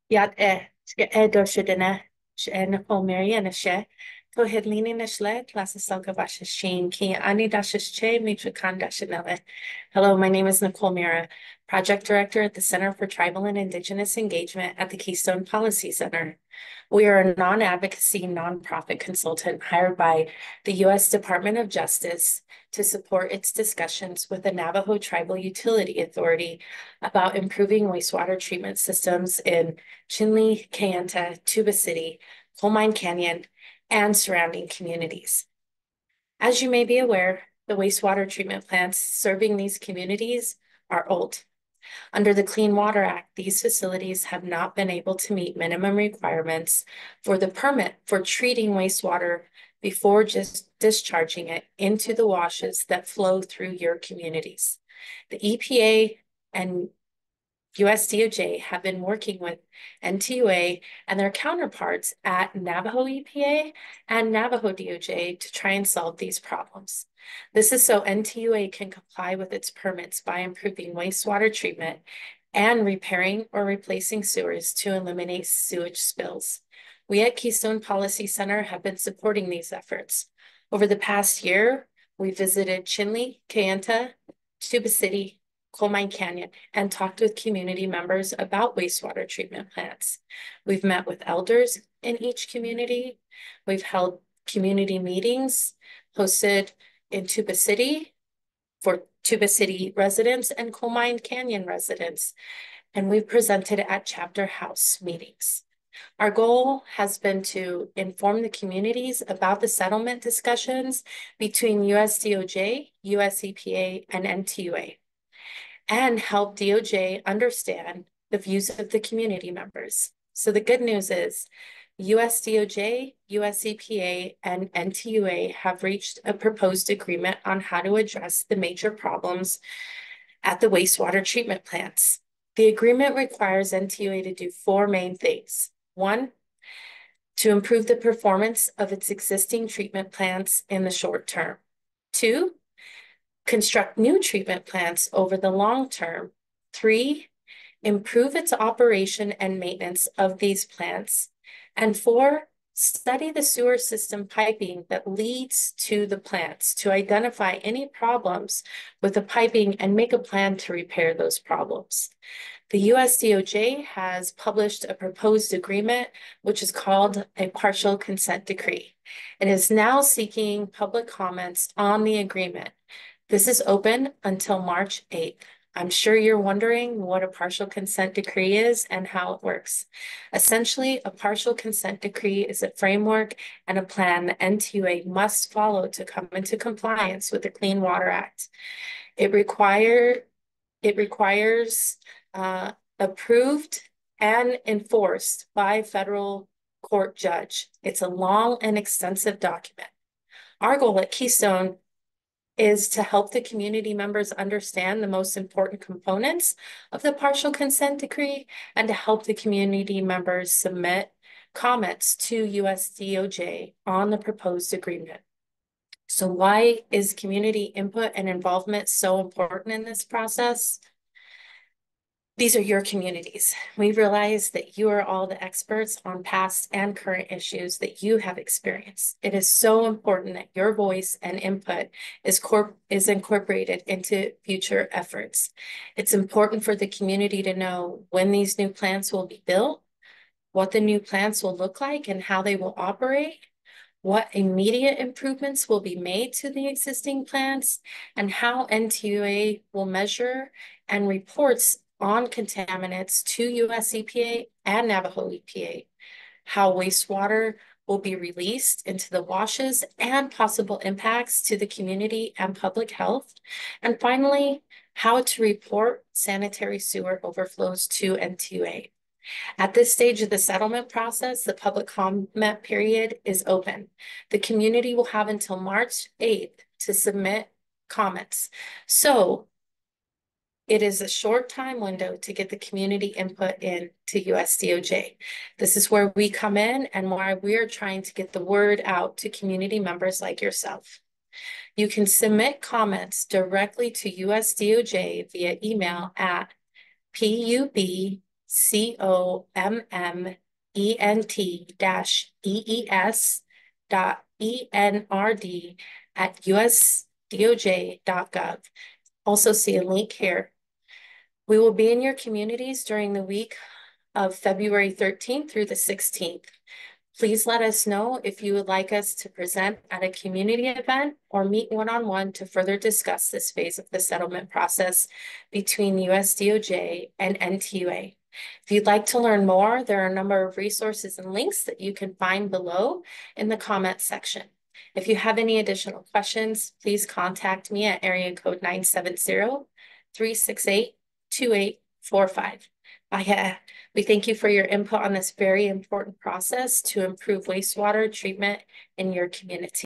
Yat do shidene Nicole Mary and she to Hedlini Nishle classes Salgavash Sheen Ki Ani Dashish Che Mitrakan Dashinele. Hello, my name is Nicole Mira, Project Director at the Center for Tribal and Indigenous Engagement at the Keystone Policy Center. We are a non-advocacy nonprofit consultant hired by the U.S. Department of Justice to support its discussions with the Navajo Tribal Utility Authority about improving wastewater treatment systems in Chinle, Kayenta, Tuba City, Coal Mine Canyon, and surrounding communities. As you may be aware, the wastewater treatment plants serving these communities are old. Under the Clean Water Act, these facilities have not been able to meet minimum requirements for the permit for treating wastewater before just discharging it into the washes that flow through your communities. The EPA and US DOJ have been working with NTUA and their counterparts at Navajo EPA and Navajo DOJ to try and solve these problems. This is so NTUA can comply with its permits by improving wastewater treatment and repairing or replacing sewers to eliminate sewage spills. We at Keystone Policy Center have been supporting these efforts. Over the past year, we visited Chinle, Kayenta, Tuba City, Coal Mine Canyon, and talked with community members about wastewater treatment plants. We've met with elders in each community. We've held community meetings hosted in Tuba City for Tuba City residents and Coal Mine Canyon residents, and we've presented at chapter house meetings. Our goal has been to inform the communities about the settlement discussions between US DOJ, US EPA, and NTUA, and help DOJ understand the views of the community members. So the good news is US DOJ, US EPA, and NTUA have reached a proposed agreement on how to address the major problems at the wastewater treatment plants. The agreement requires NTUA to do four main things. One, to improve the performance of its existing treatment plants in the short term. Two, construct new treatment plants over the long term. Three, improve its operation and maintenance of these plants. And four, study the sewer system piping that leads to the plants to identify any problems with the piping and make a plan to repair those problems. The US DOJ has published a proposed agreement, which is called a partial consent decree. It is now seeking public comments on the agreement. This is open until March 8th. I'm sure you're wondering what a partial consent decree is and how it works. Essentially, a partial consent decree is a framework and a plan the NTUA must follow to come into compliance with the Clean Water Act. It requires approved and enforced by federal court judge. It's a long and extensive document. Our goal at Keystone is to help the community members understand the most important components of the partial consent decree and to help the community members submit comments to US DOJ on the proposed agreement. So why is community input and involvement so important in this process? These are your communities. We realize that you are all the experts on past and current issues that you have experienced. It is so important that your voice and input is incorporated into future efforts. It's important for the community to know when these new plants will be built, what the new plants will look like and how they will operate, what immediate improvements will be made to the existing plants, and how NTUA will measure and reports on contaminants to US EPA and Navajo EPA, how wastewater will be released into the washes and possible impacts to the community and public health, and finally, how to report sanitary sewer overflows to NTUA. At this stage of the settlement process, the public comment period is open. The community will have until March 8th to submit comments. So it is a short time window to get the community input in to US DOJ. This is where we come in and where we're trying to get the word out to community members like yourself. You can submit comments directly to US DOJ via email at pub comment@usdoj.gov. Also see a link here. We will be in your communities during the week of February 13th through the 16th. Please let us know if you would like us to present at a community event or meet one-on-one to further discuss this phase of the settlement process between USDOJ and NTUA. If you'd like to learn more, there are a number of resources and links that you can find below in the comments section. If you have any additional questions, please contact me at area code 970-368-2845. We thank you for your input on this very important process to improve wastewater treatment in your community.